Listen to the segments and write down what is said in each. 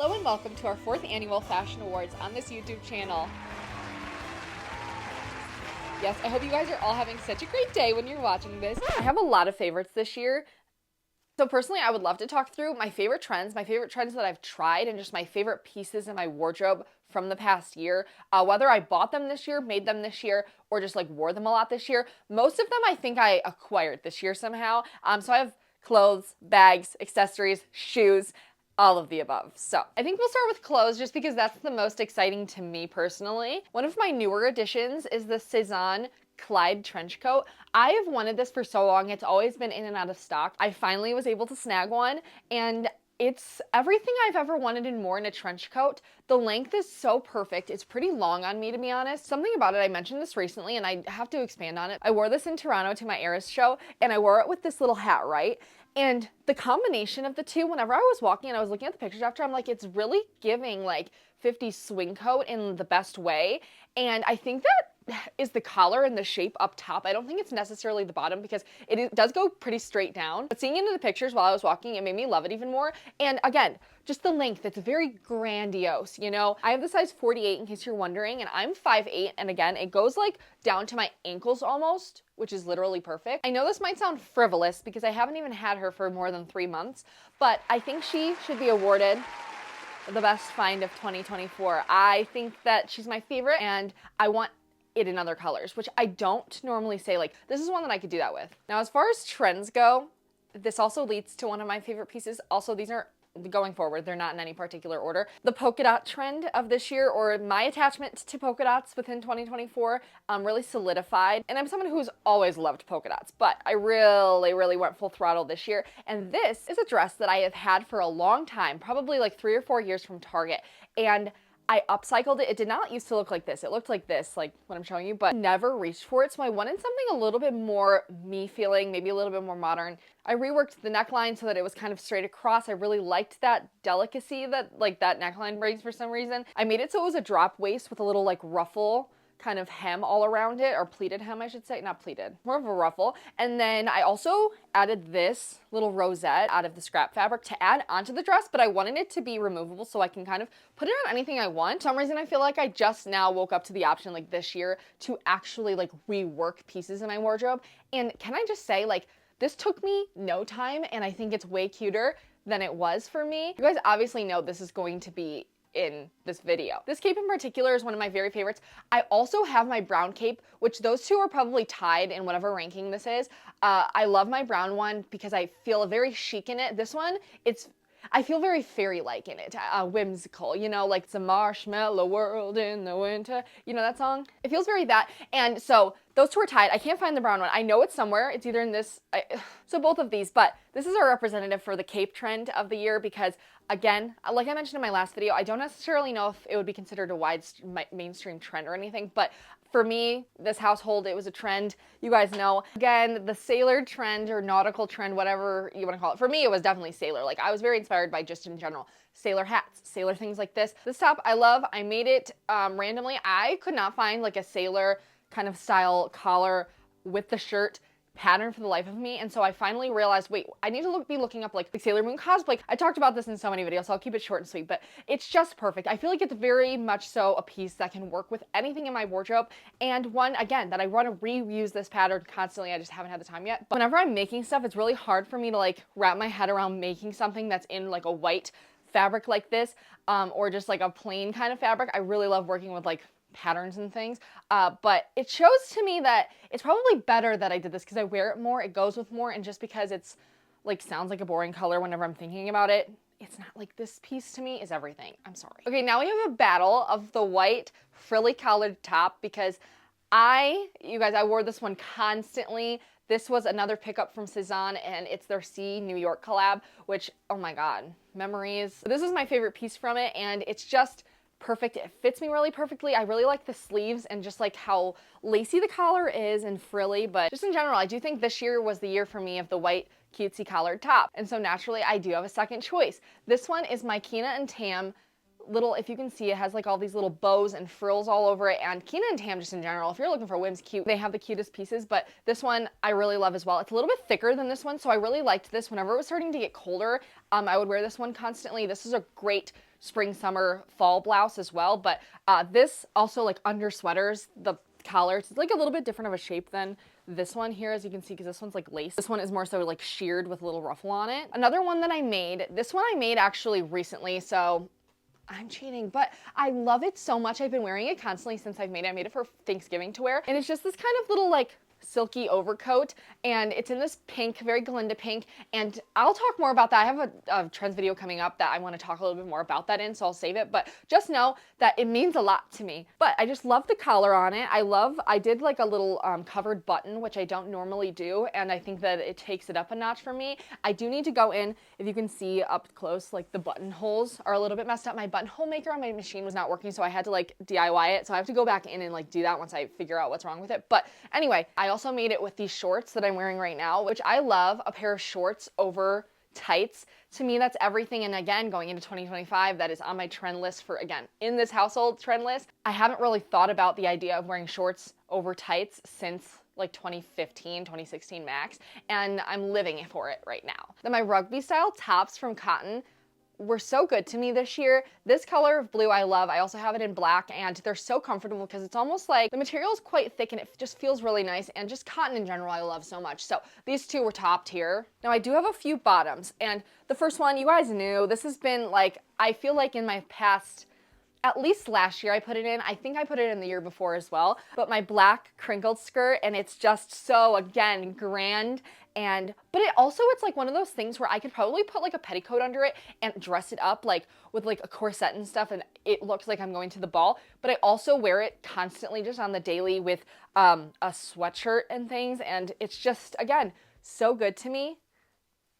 Hello and welcome to our 4th annual Fashion Awards on this YouTube channel. Yes, I hope you guys are all having such a great day when you're watching this. I have a lot of favorites this year. So personally, I would love to talk through my favorite trends that I've tried, and just my favorite pieces in my wardrobe from the past year. Whether I bought them this year, made them this year, or just like wore them a lot this year. Most of them I think I acquired this year somehow. So I have clothes, bags, accessories, shoes, all of the above. So I think we'll start with clothes just because that's the most exciting to me personally. One of my newer additions is the Cezanne Plaid trench coat. I have wanted this for so long. It's always been in and out of stock. I finally was able to snag one, and it's everything I've ever wanted and more in a trench coat. The length is so perfect. It's pretty long on me, to be honest. Something about it, I mentioned this recently and I have to expand on it. I wore this in Toronto to my Eras show, and I wore it with this little hat, right? And the combination of the two, whenever I was walking and I was looking at the pictures after, I'm like, it's really giving like 50s swing coat in the best way. And I think that is the collar and the shape up top. I don't think it's necessarily the bottom because it does go pretty straight down. But seeing into the pictures while I was walking, it made me love it even more. And again, just the length, it's very grandiose, you know? I have the size 48 in case you're wondering, and I'm 5'8", and again, it goes like down to my ankles almost, which is literally perfect. I know this might sound frivolous because I haven't even had her for more than 3 months, but I think she should be awarded the best find of 2024. I think that she's my favorite, and I want it in other colors, which I don't normally say. Like, this is one that I could do that with. Now, as far as trends go, this also leads to one of my favorite pieces. Also, these are going forward, they're not in any particular order. The polka dot trend of this year, or my attachment to polka dots within 2024, really solidified. And I'm someone who's always loved polka dots, but I really went full throttle this year. And this is a dress that I have had for a long time, probably like 3 or 4 years from Target. And I upcycled it. It did not used to look like this. It looked like this, like what I'm showing you, but never reached for it. So I wanted something a little bit more me feeling, maybe a little bit more modern. I reworked the neckline so that it was kind of straight across. I really liked that delicacy that like that neckline brings for some reason. I made it so it was a drop waist with a little like ruffle kind of hem all around it, or pleated hem I should say, not pleated, more of a ruffle. And then I also added this little rosette out of the scrap fabric to add onto the dress, but I wanted it to be removable so I can kind of put it on anything I want. For some reason I feel like I just now woke up to the option like this year to actually like rework pieces in my wardrobe. And can I just say, like, this took me no time, and I think it's way cuter than it was for me. You guys obviously know this is going to be in this video. This cape in particular is one of my very favorites. I also have my brown cape, which those two are probably tied in whatever ranking this is. I love my brown one because I feel very chic in it. This one, I feel very fairy-like in it, whimsical, you know, like it's a marshmallow world in the winter, you know that song? It feels very that, and so those two are tied. I can't find the brown one. I know it's somewhere. It's either in this, so both of these, but this is our representative for the cape trend of the year because, again, like I mentioned in my last video, I don't necessarily know if it would be considered a wide mainstream trend or anything, but for me, this household, it was a trend. You guys know. Again, the sailor trend or nautical trend, whatever you want to call it. For me, it was definitely sailor. Like, I was very inspired by just in general. Sailor hats, sailor things like this. This top, I love. I made it randomly. I could not find like a sailor kind of style collar with the shirt pattern for the life of me, and so I finally realized, wait, I need to be looking up like Sailor Moon cosplay. I talked about this in so many videos, so I'll keep it short and sweet, but it's just perfect. I feel like it's very much so a piece that can work with anything in my wardrobe, and one, again, that I want to reuse this pattern constantly. I just haven't had the time yet. But whenever I'm making stuff, it's really hard for me to like wrap my head around making something that's in like a white fabric like this, or just like a plain kind of fabric. I really love working with like patterns and things, but it shows to me that it's probably better that I did this because I wear it more, it goes with more, and just because it's like sounds like a boring color whenever I'm thinking about it, it's not. Like, this piece to me is everything. I'm sorry. Okay, now we have a battle of the white frilly collared top because you guys, I wore this one constantly. This was another pickup from Cezanne, and it's their C New York collab, which, oh my god, memories. This is my favorite piece from it, and it's just perfect. It fits me really perfectly. I really like the sleeves and just like how lacy the collar is and frilly, but just in general, I do think this year was the year for me of the white cutesy collared top. And so naturally, I do have a second choice. This one is my Kina and Tam little, if you can see, it has like all these little bows and frills all over it, and Kina and Tam just in general, if you're looking for whims cute, they have the cutest pieces, but this one I really love as well. It's a little bit thicker than this one, so I really liked this. Whenever it was starting to get colder, I would wear this one constantly. This is a great spring, summer, fall blouse as well. But this also like under sweaters, the collar, it's like a little bit different of a shape than this one here, as you can see, because this one's like lace. This one is more so like sheared with a little ruffle on it. Another one that I made, this one I made actually recently, so I'm cheating, but I love it so much. I've been wearing it constantly since I've made it. I made it for Thanksgiving to wear, and it's just this kind of little like silky overcoat, and it's in this pink, very Glinda pink, and I'll talk more about that. I have a trends video coming up that I want to talk a little bit more about that in, so I'll save it, but just know that it means a lot to me. But I just love the collar on it. I did like a little covered button, which I don't normally do, and I think that it takes it up a notch for me. I do need to go in, if you can see up close, like the buttonholes are a little bit messed up. My buttonhole maker on my machine was not working, so I had to like DIY it, so I have to go back in and like do that once I figure out what's wrong with it. But anyway, I also made it with these shorts that I'm wearing right now, which I love. A pair of shorts over tights, to me that's everything. And again, going into 2025, that is on my trend list for, again, in this household trend list. I haven't really thought about the idea of wearing shorts over tights since like 2015, 2016 max, and I'm living for it right now. Then my rugby style tops from cotton were so good to me this year. This color of blue I love. I also have it in black, and they're so comfortable because it's almost like the material is quite thick and it just feels really nice, and just cotton in general I love so much. So these two were topped here. Now I do have a few bottoms, and the first one you guys knew. This has been like, I feel like in my past, at least last year I put it in. I think I put it in the year before as well. But my black crinkled skirt, and it's just so, again, grand. But it also, it's like one of those things where I could probably put like a petticoat under it and dress it up like with like a corset and stuff, and it looks like I'm going to the ball. But I also wear it constantly just on the daily with a sweatshirt and things, and it's just, again, so good to me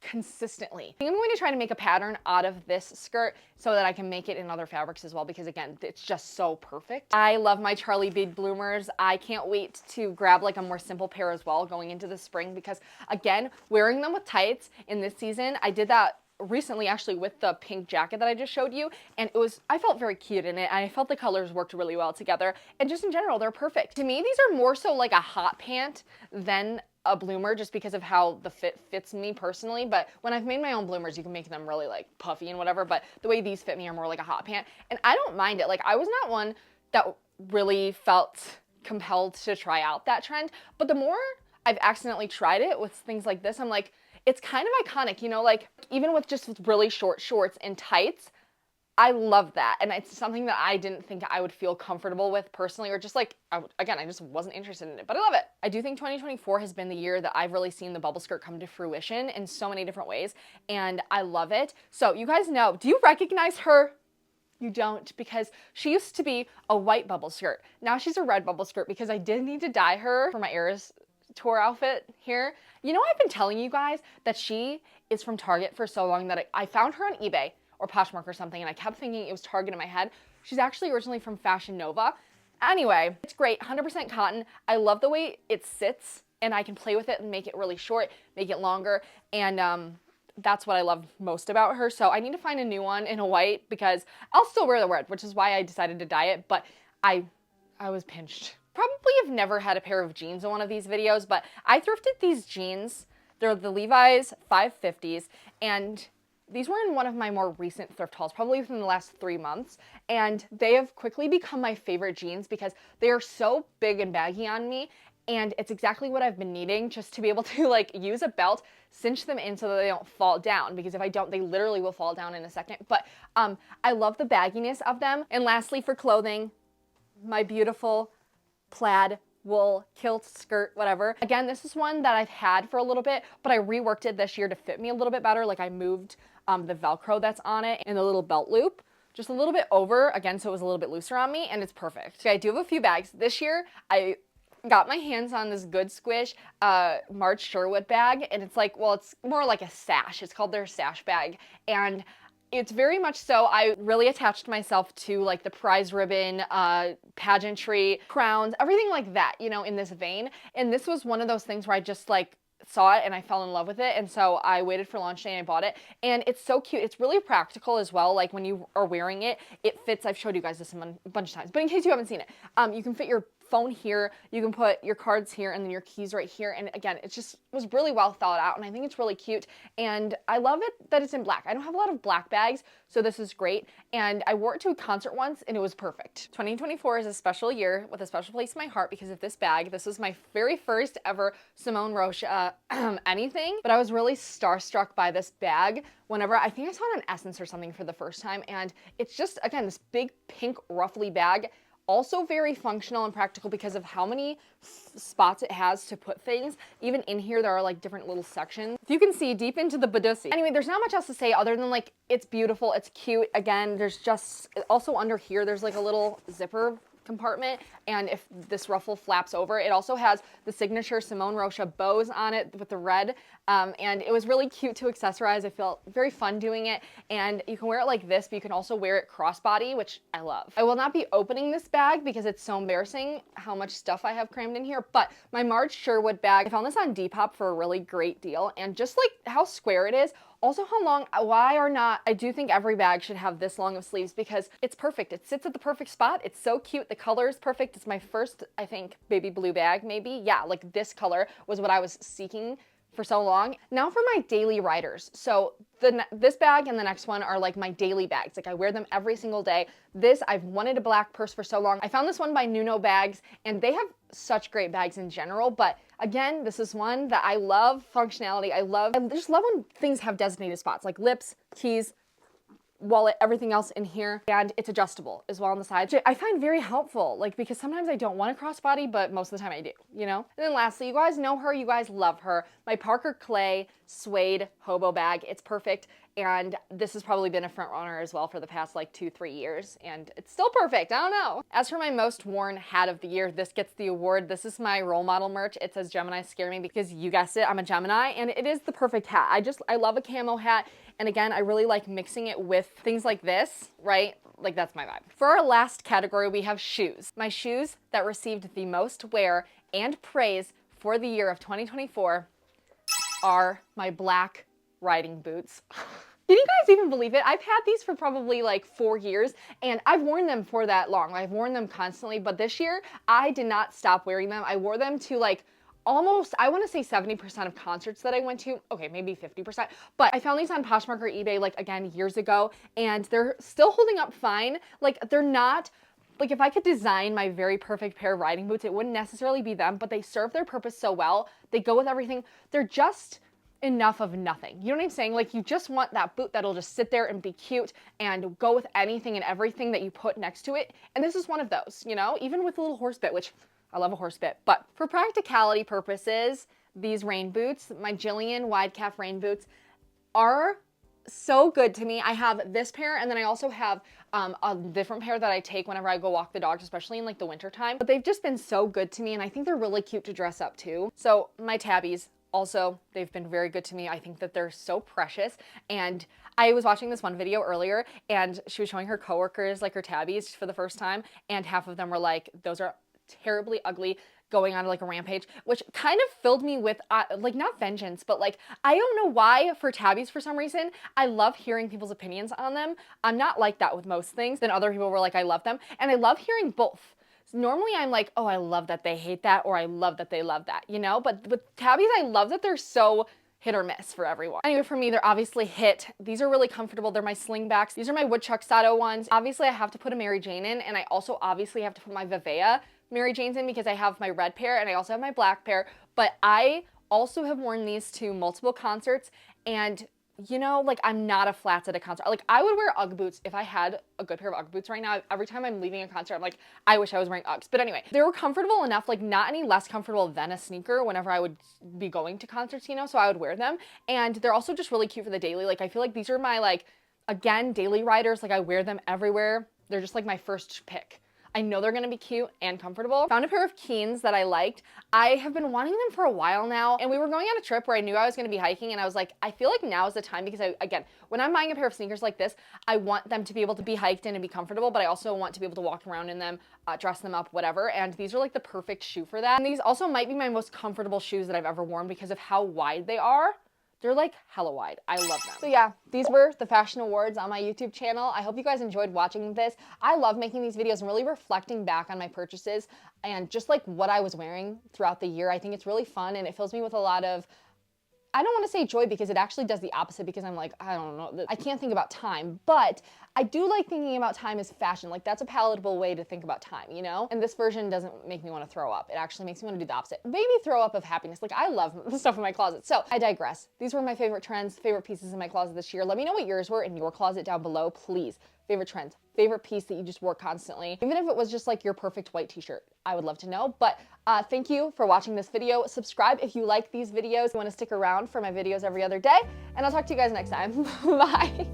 consistently. I think I'm going to try to make a pattern out of this skirt so that I can make it in other fabrics as well, because again, it's just so perfect. I love my Charlie bead bloomers. I can't wait to grab like a more simple pair as well going into the spring, because again, wearing them with tights in this season, I did that recently actually with the pink jacket that I just showed you, and I felt very cute in it, and I felt the colors worked really well together, and just in general, they're perfect. To me, these are more so like a hot pant than a bloomer, just because of how the fit fits me personally. But when I've made my own bloomers, you can make them really like puffy and whatever, but the way these fit me are more like a hot pant, and I don't mind it. Like, I was not one that really felt compelled to try out that trend, but the more I've accidentally tried it with things like this, I'm like, it's kind of iconic, you know, like even with just really short shorts and tights, I love that. And it's something that I didn't think I would feel comfortable with personally, or just like, again, I just wasn't interested in it, but I love it. I do think 2024 has been the year that I've really seen the bubble skirt come to fruition in so many different ways, and I love it. So you guys know, do you recognize her? You don't, because she used to be a white bubble skirt. Now she's a red bubble skirt, because I did need to dye her for my Eras tour outfit here. You know, I've been telling you guys that she is from Target for so long that I found her on eBay or Poshmark or something, and I kept thinking it was Target in my head. She's actually originally from Fashion Nova. Anyway, it's great, 100% cotton. I love the way it sits, and I can play with it and make it really short, make it longer, and that's what I love most about her. So I need to find a new one in a white, because I'll still wear the red, which is why I decided to dye it, but I was pinched. Probably have never had a pair of jeans in one of these videos, but I thrifted these jeans. They're the Levi's 550s, and these were in one of my more recent thrift hauls, probably within the last 3 months, and they have quickly become my favorite jeans because they are so big and baggy on me, and it's exactly what I've been needing, just to be able to like use a belt, cinch them in so that they don't fall down, because if I don't, they literally will fall down in a second. But I love the bagginess of them. And lastly, for clothing, my beautiful plaid wool kilt skirt, whatever. Again, this is one that I've had for a little bit, but I reworked it this year to fit me a little bit better. Like, I moved the Velcro that's on it and the little belt loop just a little bit over, again, so it was a little bit looser on me, and it's perfect. Okay, I do have a few bags. This year, I got my hands on this good squish MARGE Sherwood bag, and it's like, well, it's more like a Sash. It's called their Sash bag, and it's very much so, I really attached myself to like the prize ribbon, pageantry, crowns, everything like that, you know, in this vein. And this was one of those things where I just like saw it and I fell in love with it, and so I waited for launch day and I bought it, and it's so cute. It's really practical as well. Like, when you are wearing it, it fits. I've showed you guys this a bunch of times, but in case you haven't seen it, you can fit your phone here, you can put your cards here, and then your keys right here. And again, it just was really well thought out, and I think it's really cute. And I love it that it's in black. I don't have a lot of black bags, so this is great. And I wore it to a concert once, and it was perfect. 2024 is a special year with a special place in my heart because of this bag. This was my very first ever Simone Rocha anything, but I was really starstruck by this bag whenever I think I saw it on Essence or something for the first time. And it's just, again, this big pink ruffly bag. Also very functional and practical because of how many spots it has to put things. Even in here, there are like different little sections. If you can see deep into the badussi. Anyway, there's not much else to say other than like, it's beautiful, it's cute. Again, there's just, also under here, there's like a little zipper compartment, and if this ruffle flaps over, it also has the signature Simone Rocha bows on it with the red, and it was really cute to accessorize. I felt very fun doing it, and you can wear it like this, but you can also wear it crossbody, which I love. I will not be opening this bag because it's so embarrassing how much stuff I have crammed in here, but my Marge Sherwood bag, I found this on Depop for a really great deal, and just like how square it is, also how long, why or not, I do think every bag should have this long of sleeves because it's perfect. It sits at the perfect spot. It's so cute. The color is perfect. It's my first, I think, baby blue bag maybe. Yeah, like this color was what I was seeking for so long. Now for my daily riders. So this bag and the next one are like my daily bags. Like I wear them every single day. This, I've wanted a black purse for so long. I found this one by Nuno Bags, and they have such great bags in general, but again, this is one that I love functionality. I just love when things have designated spots like lips, keys, wallet, everything else in here, and it's adjustable as well on the side, which I find very helpful, like because sometimes I don't want a crossbody, but most of the time I do, you know? And then lastly, you guys know her, you guys love her, my Parker Clay suede hobo bag. It's perfect, and this has probably been a front runner as well for the past like 2-3 years, and it's still perfect. I don't know. As for my most worn hat of the year, this gets the award. This is my role model merch. It says Gemini Scare Me because you guessed it, I'm a Gemini, and it is the perfect hat. I love a camo hat. And again, I really like mixing it with things like this, right? Like that's my vibe. For our last category, we have shoes. My shoes that received the most wear and praise for the year of 2024 are my black riding boots. Can you guys even believe it? I've had these for probably like 4 years, and I've worn them for that long. I've worn them constantly, but this year I did not stop wearing them. I wore them to like almost, I want to say 70% of concerts that I went to. Okay, maybe 50%, but I found these on Poshmark or eBay, like again, years ago, and they're still holding up fine. Like they're not, like if I could design my very perfect pair of riding boots, it wouldn't necessarily be them, but they serve their purpose so well. They go with everything. They're just enough of nothing. You know what I'm saying? Like you just want that boot that'll just sit there and be cute and go with anything and everything that you put next to it. And this is one of those, you know, even with a little horse bit, which I love a horse bit. But for practicality purposes, these rain boots, my Jillian wide calf rain boots, are so good to me. I have this pair, and then I also have a different pair that I take whenever I go walk the dogs, especially in like the winter time. But they've just been so good to me, and I think they're really cute to dress up too. So my tabbies, also, they've been very good to me. I think that they're so precious. And I was watching this one video earlier, and she was showing her coworkers like her tabbies for the first time, and half of them were like, those are terribly ugly, going on like a rampage, which kind of filled me with like not vengeance, but like I don't know why for tabbies for some reason I love hearing people's opinions on them. I'm not like that with most things. Then other people were like I love them, and I love hearing both. Normally I'm like, oh, I love that they hate that, or I love that they love that, you know? But with tabbies, I love that they're so hit or miss for everyone. Anyway, for me, they're obviously hit. These are really comfortable. They're my slingbacks. These are my woodchuck saddle ones. Obviously, I have to put a Mary Jane in, and I also obviously have to put my Vivea Mary Janes in because I have my red pair and I also have my black pair. But I also have worn these to multiple concerts, and you know, like I'm not a flats at a concert. Like I would wear Ugg boots if I had a good pair of Ugg boots right now. Every time I'm leaving a concert, I'm like, I wish I was wearing Uggs. But anyway, they were comfortable enough, like not any less comfortable than a sneaker whenever I would be going to concerts, you know, so I would wear them. And they're also just really cute for the daily. Like I feel like these are my like, again, daily riders. Like I wear them everywhere. They're just like my first pick. I know they're gonna be cute and comfortable. Found a pair of Keens that I liked. I have been wanting them for a while now, and we were going on a trip where I knew I was gonna be hiking, and I was like, I feel like now is the time because again, when I'm buying a pair of sneakers like this, I want them to be able to be hiked in and be comfortable, but I also want to be able to walk around in them, dress them up, whatever, and these are like the perfect shoe for that. And these also might be my most comfortable shoes that I've ever worn because of how wide they are. They're like hella wide. I love them. So yeah, these were the fashion awards on my YouTube channel. I hope you guys enjoyed watching this. I love making these videos and really reflecting back on my purchases and just like what I was wearing throughout the year. I think it's really fun and it fills me with a lot of, I don't want to say joy because it actually does the opposite because I'm like, I don't know, I can't think about time, but I do like thinking about time as fashion. Like that's a palatable way to think about time, you know? And this version doesn't make me want to throw up. It actually makes me want to do the opposite. Maybe throw up of happiness. Like I love the stuff in my closet. So I digress. These were my favorite trends, favorite pieces in my closet this year. Let me know what yours were in your closet down below, please. Favorite trends, favorite piece that you just wore constantly. Even if it was just like your perfect white t-shirt, I would love to know. But thank you for watching this video. Subscribe if you like these videos. You want to stick around for my videos every other day. And I'll talk to you guys next time. Bye.